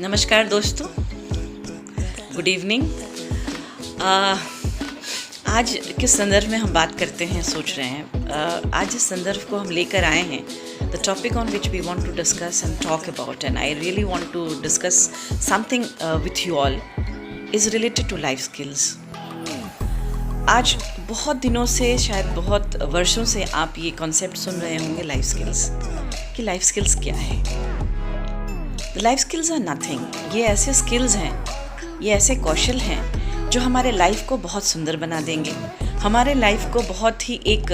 नमस्कार दोस्तों, good evening. आज किस संदर्भ में हम बात करते हैं सोच रहे हैं। आज इस संदर्भ को हम लेकर आए हैं, the topic on which we want to discuss and talk about, and I really want to discuss something with you all is related to life skills. आज बहुत दिनों से, शायद बहुत वर्षों से आप ये कॉन्सेप्ट सुन रहे होंगे लाइफ स्किल्स, कि लाइफ स्किल्स क्या है। Life skills are nothing. ये ऐसे स्किल्स हैं, ये ऐसे कौशल हैं जो हमारे लाइफ को बहुत सुंदर बना देंगे, हमारे लाइफ को बहुत ही एक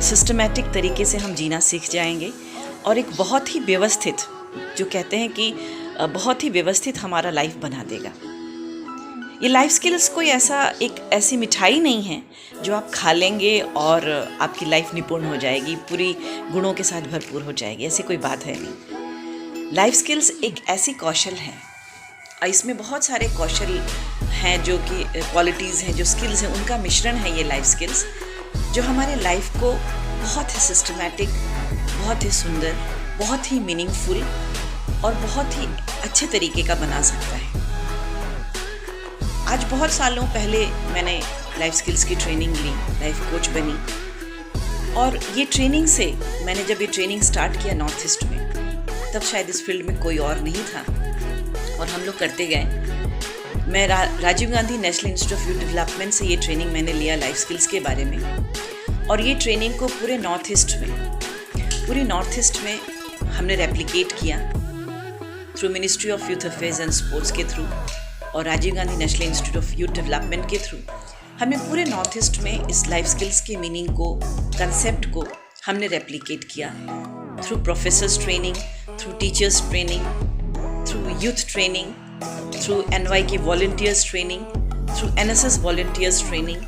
सिस्टमेटिक तरीके से हम जीना सीख जाएंगे, और एक बहुत ही व्यवस्थित, जो कहते हैं कि बहुत ही व्यवस्थित हमारा लाइफ बना देगा। ये लाइफ स्किल्स कोई ऐसी मिठाई नहीं है जो आप खा लेंगे और आपकी लाइफ निपुण हो जाएगी, पूरी गुणों के साथ भरपूर हो जाएगी, ऐसी कोई बात है नहीं। लाइफ स्किल्स एक ऐसी कौशल है, इसमें बहुत सारे कौशल हैं, जो कि क्वालिटीज़ हैं, जो स्किल्स हैं, उनका मिश्रण है ये लाइफ स्किल्स, जो हमारे लाइफ को बहुत ही सिस्टमैटिक, बहुत ही सुंदर, बहुत ही मीनिंगफुल और बहुत ही अच्छे तरीके का बना सकता है। आज बहुत सालों पहले मैंने लाइफ स्किल्स की ट्रेनिंग ली, लाइफ कोच बनी, और ये ट्रेनिंग से मैंने जब ये ट्रेनिंग स्टार्ट किया नॉर्थ ईस्ट में, तब शायद इस फील्ड में कोई और नहीं था, और हम लोग करते गए। मैं Rajiv Gandhi national institute of youth development से ये ट्रेनिंग मैंने लिया लाइफ स्किल्स के बारे में, और ये ट्रेनिंग को पूरे नॉर्थ ईस्ट में हमने रेप्लिकेट किया through ministry of youth affairs and sports के थ्रू, और Rajiv Gandhi national institute of youth development के थ्रू हमने पूरे नॉर्थ ईस्ट में इस लाइफ स्किल्स के मीनिंग को, कंसेप्ट को हमने रेप्लिकेट किया through professors training, through teachers training, through youth training, through NYK volunteers training, through NSS volunteers training.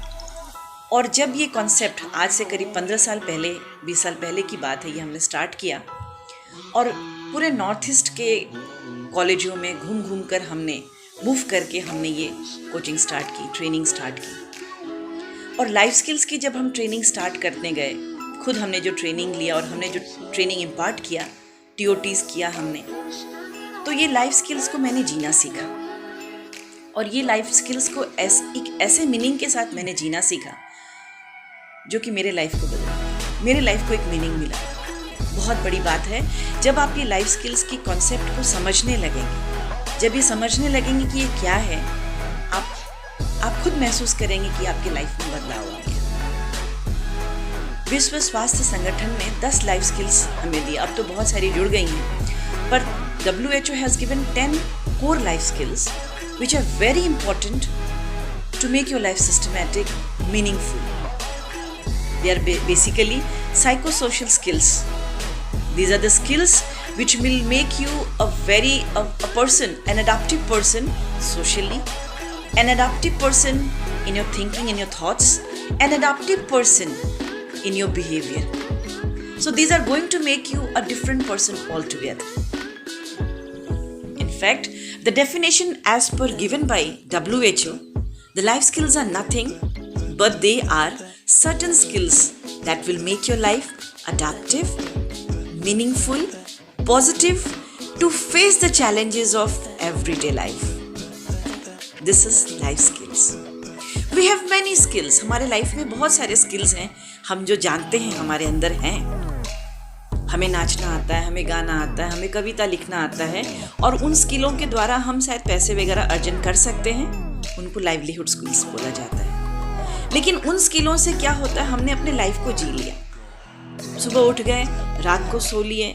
और जब ये कॉन्सेप्ट आज से करीब 15 साल पहले, 20 साल पहले की बात है, ये हमने स्टार्ट किया, और पूरे नॉर्थ ईस्ट के कॉलेजों में घूम घूम कर हमने मूव करके हमने ये कोचिंग स्टार्ट की, ट्रेनिंग स्टार्ट की। और लाइफ स्किल्स की जब हम ट्रेनिंग स्टार्ट करने गए, खुद हमने जो ट्रेनिंग लिया और हमने जो ट्रेनिंग इम्पार्ट किया, TOTs किया हमने, तो ये लाइफ स्किल्स को मैंने जीना सीखा, और ये लाइफ स्किल्स को एक ऐसे मीनिंग के साथ मैंने जीना सीखा जो कि मेरे लाइफ को बदला, मेरे लाइफ को एक मीनिंग मिला। बहुत बड़ी बात है जब आप ये लाइफ स्किल्स की कॉन्सेप्ट को समझने लगेंगे, जब ये समझने लगेंगे कि ये क्या है, आप खुद महसूस करेंगे कि आपकी लाइफ में बदलाव आ गया। विश्व स्वास्थ्य संगठन ने 10 लाइफ स्किल्स हमें दी, अब तो बहुत सारी जुड़ गई हैं, पर WHO has given 10 core life skills which are very important to make your life systematic, meaningful. They are basically psychosocial skills. These are the skills which will make you a person, an adaptive person socially, an adaptive person in your thinking, in your thoughts, an adaptive person in your behavior. So these are going to make you a different person altogether. In fact, the definition as per given by WHO, the life skills are nothing but they are certain skills that will make your life adaptive, meaningful, positive to face the challenges of everyday life. This is life skills. We have many skills. हमारे life में बहुत सारे skills हैं, हम जो जानते हैं हमारे अंदर हैं। हमें नाचना आता है, हमें गाना आता है, हमें कविता लिखना आता है, और उन स्किलों के द्वारा हम शायद पैसे वगैरह अर्जन कर सकते हैं, उनको लाइवलीहुड स्किल्स बोला जाता है। लेकिन उन स्किलों से क्या होता है, हमने अपने लाइफ को जी लिया, सुबह उठ गए, रात को सो लिए,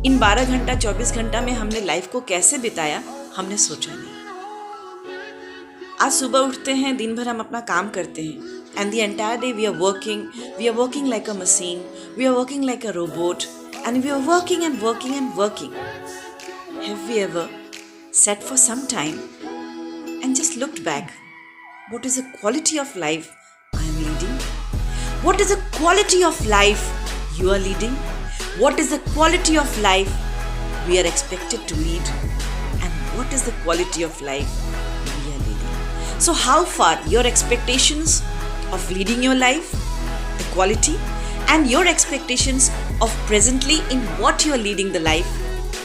इन 12 घंटा 24 घंटा में हमने लाइफ को कैसे बिताया हमने सोचा नहीं। आज सुबह उठते हैं, दिन भर हम अपना काम करते हैं, and the entire day we are working like a machine, we are working like a robot, and we are working and working and working. Have we ever sat for some time and just looked back? What is the quality of life I am leading? What is the quality of life you are leading? What is the quality of life we are expected to lead? And what is the quality of life we are leading? So how far your expectations of leading your life, the quality, and your expectations of presently in what you are leading the life,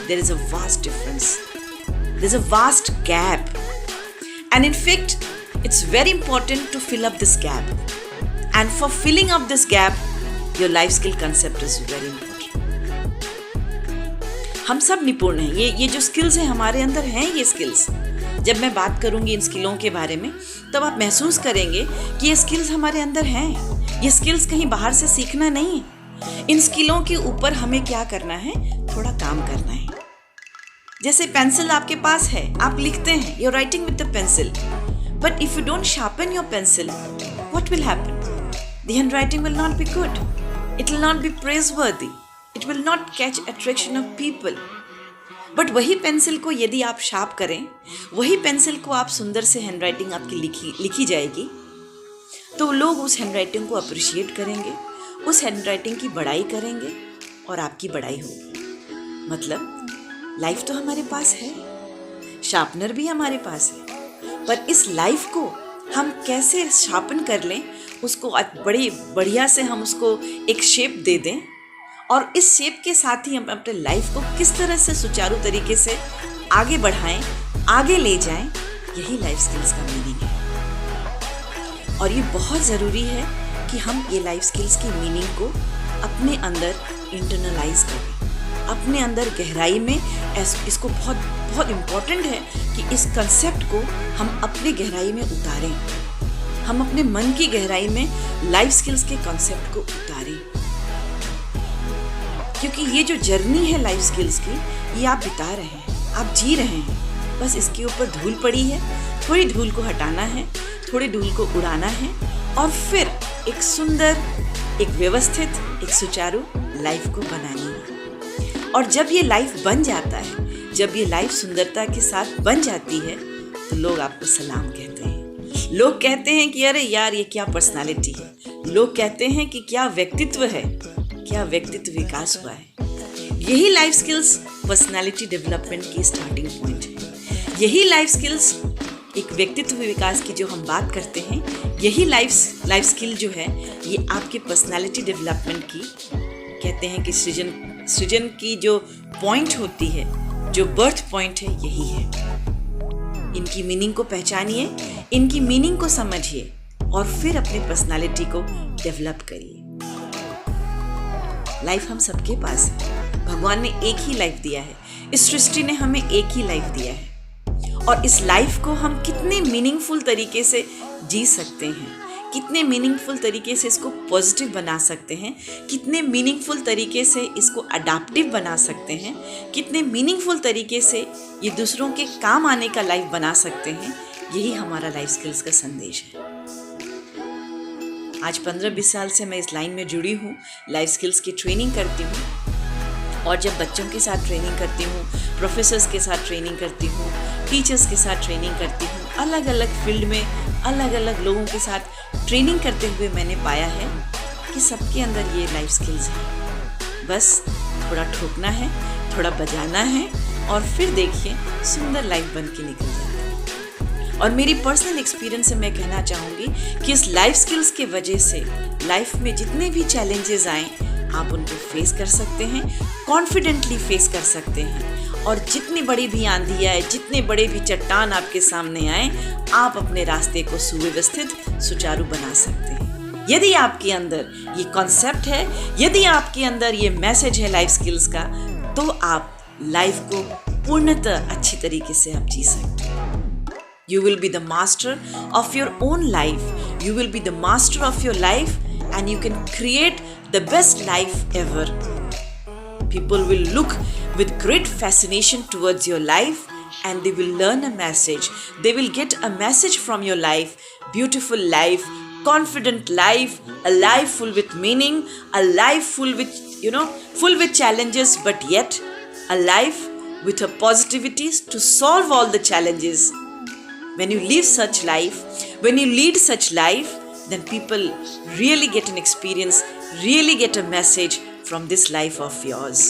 there is a vast difference. There's a vast gap. And in fact, it's very important to fill up this gap. And for filling up this gap, your life skill concept is very important. हम सब निपुण हैं. ये जो skills हैं हमारे अंदर हैं, ये स्किल्स. जब मैं बात करूंगी इन स्किलों के बारे में, तब आप महसूस करेंगे कि ये स्किल्स हमारे अंदर हैं. ये स्किल्स कहीं बाहर से सीखना नहीं है. इन स्किलों के ऊपर हमें क्या करना है? थोड़ा काम करना है. जैसे पेंसिल आपके पास है, आप लिखते हैं, you're writing with the pencil. But if you don't sharpen your pencil, what will happen? The handwriting will not be good. It will not be praiseworthy. It will not catch attraction of people. But वही pencil को यदि आप sharp करें, वही pencil को आप सुंदर से हैंडराइटिंग आपकी लिखी जाएगी, तो लोग उस हैंडराइटिंग को अप्रिशिएट करेंगे, उस हैंडराइटिंग की बड़ाई करेंगे और आपकी बड़ाई होगी. मतलब लाइफ तो हमारे पास है, शार्पनर भी हमारे पास है, पर इस लाइफ को हम कैसे शार्पन कर लें, उसको बड़ी बढ़िया से हम उसको एक शेप दे दें, और इस शेप के साथ ही हम अपने लाइफ को किस तरह से सुचारू तरीके से आगे बढ़ाएं, आगे ले जाएं, यही लाइफ स्किल्स का मीनिंग है. और ये बहुत ज़रूरी है कि हम ये लाइफ स्किल्स की मीनिंग को अपने अंदर इंटरनलाइज करें, अपने अंदर गहराई में. इसको बहुत बहुत इम्पोर्टेंट है कि इस कंसेप्ट को हम अपने गहराई में उतारें, हम अपने मन की गहराई में लाइफ स्किल्स के कंसेप्ट को उतारें. क्योंकि ये जो जर्नी है लाइफ स्किल्स की, ये आप बिता रहे हैं, आप जी रहे हैं. बस इसके ऊपर धूल पड़ी है, थोड़ी धूल को हटाना है, थोड़ी धूल को उड़ाना है, और फिर एक सुंदर, एक व्यवस्थित, एक सुचारू लाइफ को बनानी है. और जब ये लाइफ बन जाता है, जब ये लाइफ सुंदरता के साथ बन जाती है, तो लोग आपको सलाम कहते हैं. लोग कहते हैं कि अरे यार, ये क्या पर्सनालिटी है. लोग कहते हैं कि क्या व्यक्तित्व है, क्या व्यक्तित्व विकास हुआ है. यही लाइफ स्किल्स पर्सनालिटी डेवलपमेंट की स्टार्टिंग पॉइंट है. यही लाइफ स्किल्स, एक व्यक्तित्व विकास की जो हम बात करते हैं, यही लाइफ स्किल जो है, ये आपके पर्सनालिटी डेवलपमेंट की, कहते हैं कि सृजन की जो पॉइंट होती है, जो बर्थ पॉइंट है, यही है. इनकी मीनिंग को पहचानिए, इनकी मीनिंग को समझिए, और फिर अपनी पर्सनालिटी को डेवलप करिए. लाइफ हम सबके पास है. भगवान ने एक ही लाइफ दिया है, इस सृष्टि ने हमें एक ही लाइफ दिया है, और इस लाइफ को हम कितने मीनिंगफुल तरीके से जी सकते हैं, कितने मीनिंगफुल तरीके से इसको पॉजिटिव बना सकते हैं, कितने मीनिंगफुल तरीके से इसको अडैप्टिव बना सकते हैं, कितने मीनिंगफुल तरीके से ये दूसरों के काम आने का लाइफ बना सकते हैं, यही हमारा लाइफ स्किल्स का संदेश है. आज 15-20 साल से मैं इस लाइन में जुड़ी हूँ, लाइफ स्किल्स की ट्रेनिंग करती हूँ, और जब बच्चों के साथ ट्रेनिंग करती हूँ, प्रोफेसर्स के साथ ट्रेनिंग करती हूँ, टीचर्स के साथ ट्रेनिंग करती हूँ, अलग अलग फील्ड में अलग अलग लोगों के साथ ट्रेनिंग करते हुए मैंने पाया है कि सबके अंदर ये लाइफ स्किल्स हैं. बस थोड़ा ठोकना है, थोड़ा बजाना है, और फिर देखिए सुंदर लाइफ बन के निकल जाए. और मेरी पर्सनल एक्सपीरियंस से मैं कहना चाहूँगी कि इस लाइफ स्किल्स के वजह से लाइफ में जितने भी चैलेंजेस आएँ, आप उनको फेस कर सकते हैं, कॉन्फिडेंटली फेस कर सकते हैं, और जितनी बड़ी भी आंधी आए, जितने बड़े भी चट्टान आपके सामने आए, आप अपने रास्ते को सुव्यवस्थित, सुचारू बना सकते हैं. यदि आपके अंदर ये कॉन्सेप्ट है, यदि आपके अंदर ये मैसेज है लाइफ स्किल्स का, तो आप लाइफ को पूर्णतः अच्छी तरीके से आप जी सकते हैं. You will be the master of your own life. You will be the master of your life, and you can create the best life ever. People will look with great fascination towards your life, and they will learn a message. They will get a message from your life. Beautiful life, confident life, a life full with meaning, a life full with, full with challenges, but yet a life with a positivity to solve all the challenges. When you live such life, when you lead such life, then people really get an experience, really get a message from this life of yours.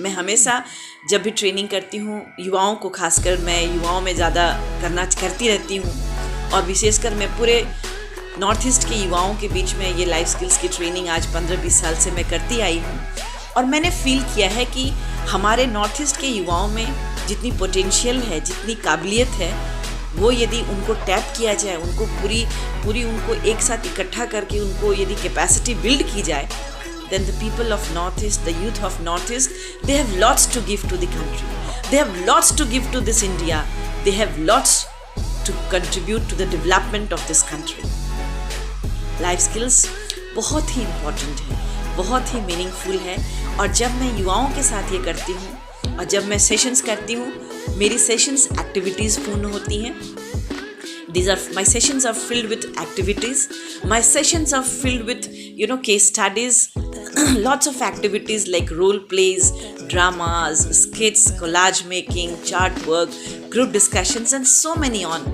मैं हमेशा जब भी training करती हूँ, युवाओं को, खासकर मैं युवाओं में ज़्यादा करती रहती हूँ, और विशेषकर मैं पूरे नॉर्थ ईस्ट के युवाओं के बीच में ये लाइफ स्किल्स की ट्रेनिंग आज 15-20 साल से मैं करती आई हूँ. और मैंने फील किया है कि हमारे नॉर्थ ईस्ट के युवाओं में जितनी पोटेंशियल है, जितनी काबिलियत है, वो यदि उनको टैप किया जाए, उनको पूरी उनको एक साथ इकट्ठा करके उनको यदि कैपेसिटी बिल्ड की जाए, then the people of Northeast, the youth of Northeast, they have lots to give to the country. They have lots to give to this India. They have lots to contribute to the development of this country. Life skills बहुत ही important है, बहुत ही meaningful है। और जब मैं युवाओं के साथ ये करती हूँ और जब मैं सेशंस करती हूँ, मेरी सेशंस एक्टिविटीज़ पूर्ण होती हैं। My sessions are filled with activities. My sessions are filled with, case studies, lots of activities like role plays, dramas, skits, collage making, chart work, group discussions, and so many on.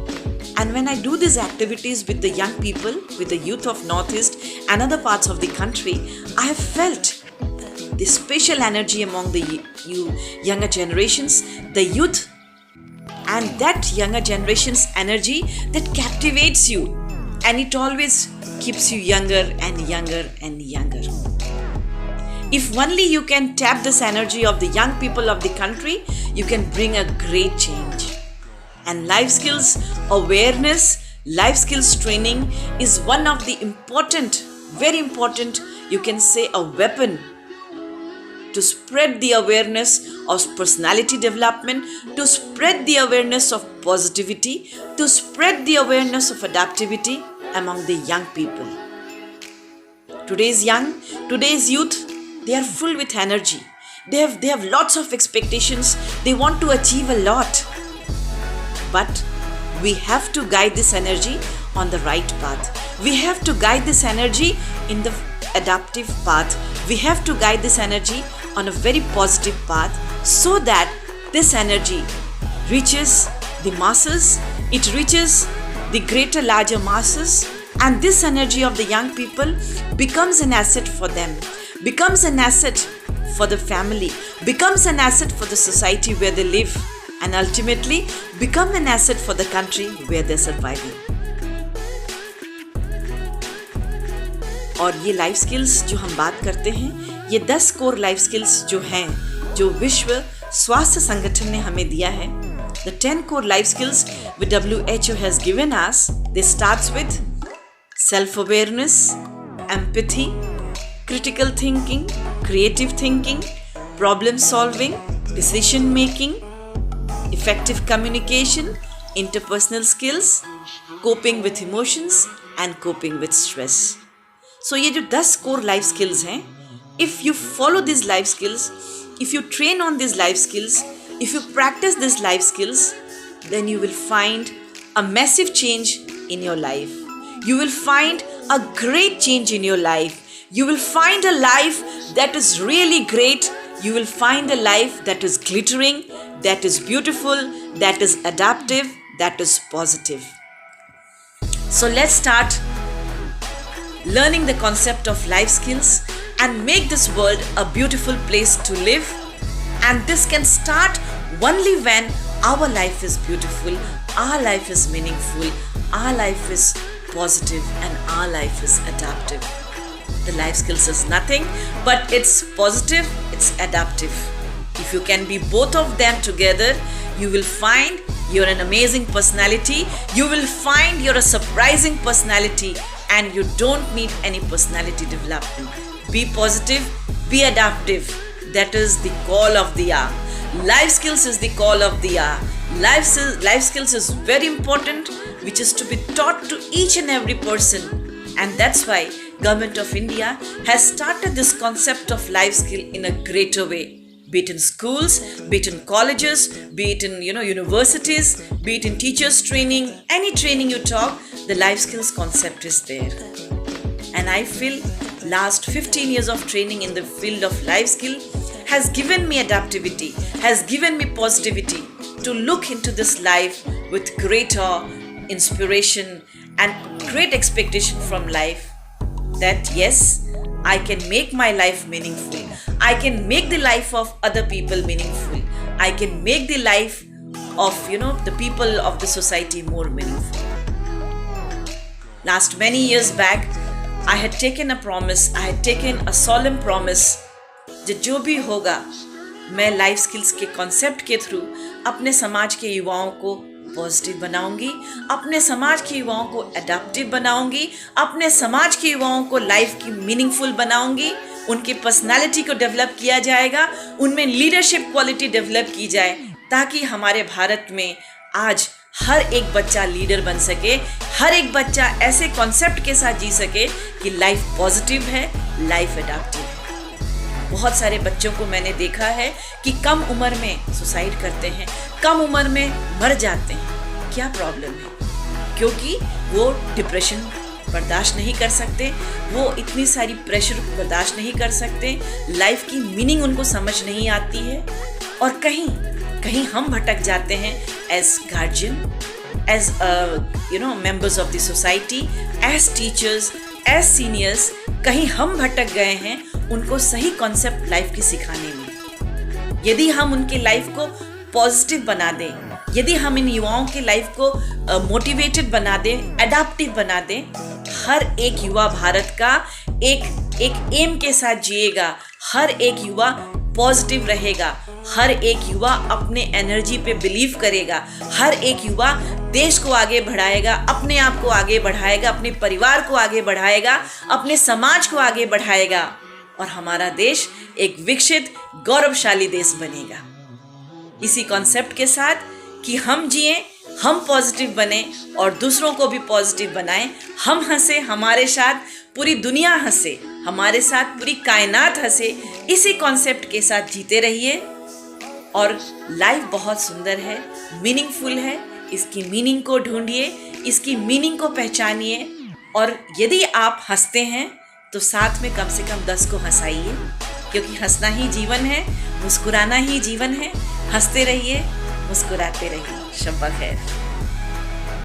And when I do these activities with the young people, with the youth of Northeast and other parts of the country, I have felt the special energy among the younger generations, the youth, and that younger generation's energy that captivates you, and it always keeps you younger and younger and younger. If only you can tap this energy of the young people of the country, you can bring a great change. And life skills awareness, life skills training is one of the important, very important, you can say a weapon to spread the awareness of personality development, to spread the awareness of positivity, to spread the awareness of adaptivity among the young people. Today's youth, they are full with energy. They have lots of expectations. They want to achieve a lot. But we have to guide this energy on the right path. We have to guide this energy in the adaptive path. We have to guide this energy on a very positive path so that this energy reaches the masses, it reaches the greater, larger masses, and this energy of the young people becomes an asset for them, becomes an asset for the family, becomes an asset for the society where they live, and ultimately become an asset for the country where they're surviving. और ये life skills जो हम बात करते हैं, ये 10 core life skills जो हैं, जो विश्व स्वास्थ्य संगठन ने हमें दिया है, the 10 core life skills which WHO has given us, they starts with self-awareness, empathy, critical thinking, creative thinking, problem solving, decision making, effective communication, interpersonal skills, coping with emotions and coping with stress. So ये जो 10 core life skills हैं, if you follow these life skills, if you train on these life skills, if you practice these life skills, then you will find a massive change in your life. You will find a great change in your life. You will find a life that is really great. You will find a life that is glittering, that is beautiful, that is adaptive, that is positive. So let's start learning the concept of life skills and make this world a beautiful place to live. And this can start only when our life is beautiful, our life is meaningful, our life is positive, and our life is adaptive. The life skills is nothing but it's positive, it's adaptive. If you can be both of them together, you will find you're an amazing personality. You will find you're a surprising personality, and you don't need any personality development. Be positive, be adaptive. That is the call of the hour. Life skills is the call of the hour. Life skills is very important, which is to be taught to each and every person. And that's why Government of India has started this concept of life skill in a greater way. Be it in schools, be it in colleges, be it in universities, be it in teachers training, any training you talk, the life skills concept is there. And I feel last 15 years of training in the field of life skill has given me adaptivity, has given me positivity to look into this life with greater inspiration and great expectation from life that yes, I can make my life meaningful. I can make the life of other people meaningful. I can make the life of, the people of the society more meaningful. Last many years back, I had taken a promise, I had taken a solemn promise that जो भी होगा मैं life skills के concept के through अपने समाज के युवाओं को पॉजिटिव बनाऊंगी, अपने समाज के युवाओं को एडाप्टिव बनाऊंगी, अपने समाज के युवाओं को लाइफ की मीनिंगफुल बनाऊंगी, उनकी पर्सनालिटी को डेवलप किया जाएगा, उनमें लीडरशिप क्वालिटी डेवलप की जाए, ताकि हमारे भारत में आज हर एक बच्चा लीडर बन सके, हर एक बच्चा ऐसे कॉन्सेप्ट के साथ जी सके कि लाइफ पॉजिटिव है, लाइफ एडाप्टिव है। बहुत सारे बच्चों को मैंने देखा है कि कम उम्र में सुसाइड करते हैं, कम उम्र में मर जाते हैं। क्या प्रॉब्लम है? क्योंकि वो डिप्रेशन बर्दाश्त नहीं कर सकते, वो इतनी सारी प्रेशर बर्दाश्त नहीं कर सकते, लाइफ की मीनिंग उनको समझ नहीं आती है, और कहीं कहीं हम भटक जाते हैं as guardian, as members of the society, as teachers, as seniors, कहीं हम भटक गए हैं उनको सही कॉन्सेप्ट लाइफ की सिखाने में। यदि हम उनके लाइफ को पॉजिटिव बना दें, यदि हम इन युवाओं के लाइफ को मोटिवेटेड बना दें, एडाप्टिव बना दें, हर एक युवा भारत का एक एम के साथ जिएगा, हर एक युवा पॉजिटिव रहेगा, हर एक युवा अपने एनर्जी पे बिलीव करेगा, हर एक युवा देश को आगे बढ़ाएगा, अपने आप को आगे बढ़ाएगा, अपने परिवार को आगे बढ़ाएगा, अपने समाज को आगे बढ़ाएगा, और हमारा देश एक विकसित गौरवशाली देश बनेगा। इसी कॉन्सेप्ट के साथ कि हम जिएं, हम पॉजिटिव बने और दूसरों को भी पॉजिटिव बनाएं, हम हंसे, हमारे साथ पूरी दुनिया हंसे, हमारे साथ पूरी कायनात हंसे, इसी कॉन्सेप्ट के साथ जीते रहिए। और लाइफ बहुत सुंदर है, मीनिंगफुल है, इसकी मीनिंग को ढूंढिए, इसकी मीनिंग को पहचानिए, और यदि आप हंसते हैं तो साथ में कम से कम 10 को हंसाइए, क्योंकि हंसना ही जीवन है, मुस्कुराना ही जीवन है। हंसते रहिए, मुस्कुराते रहिए। शब्बा खैर।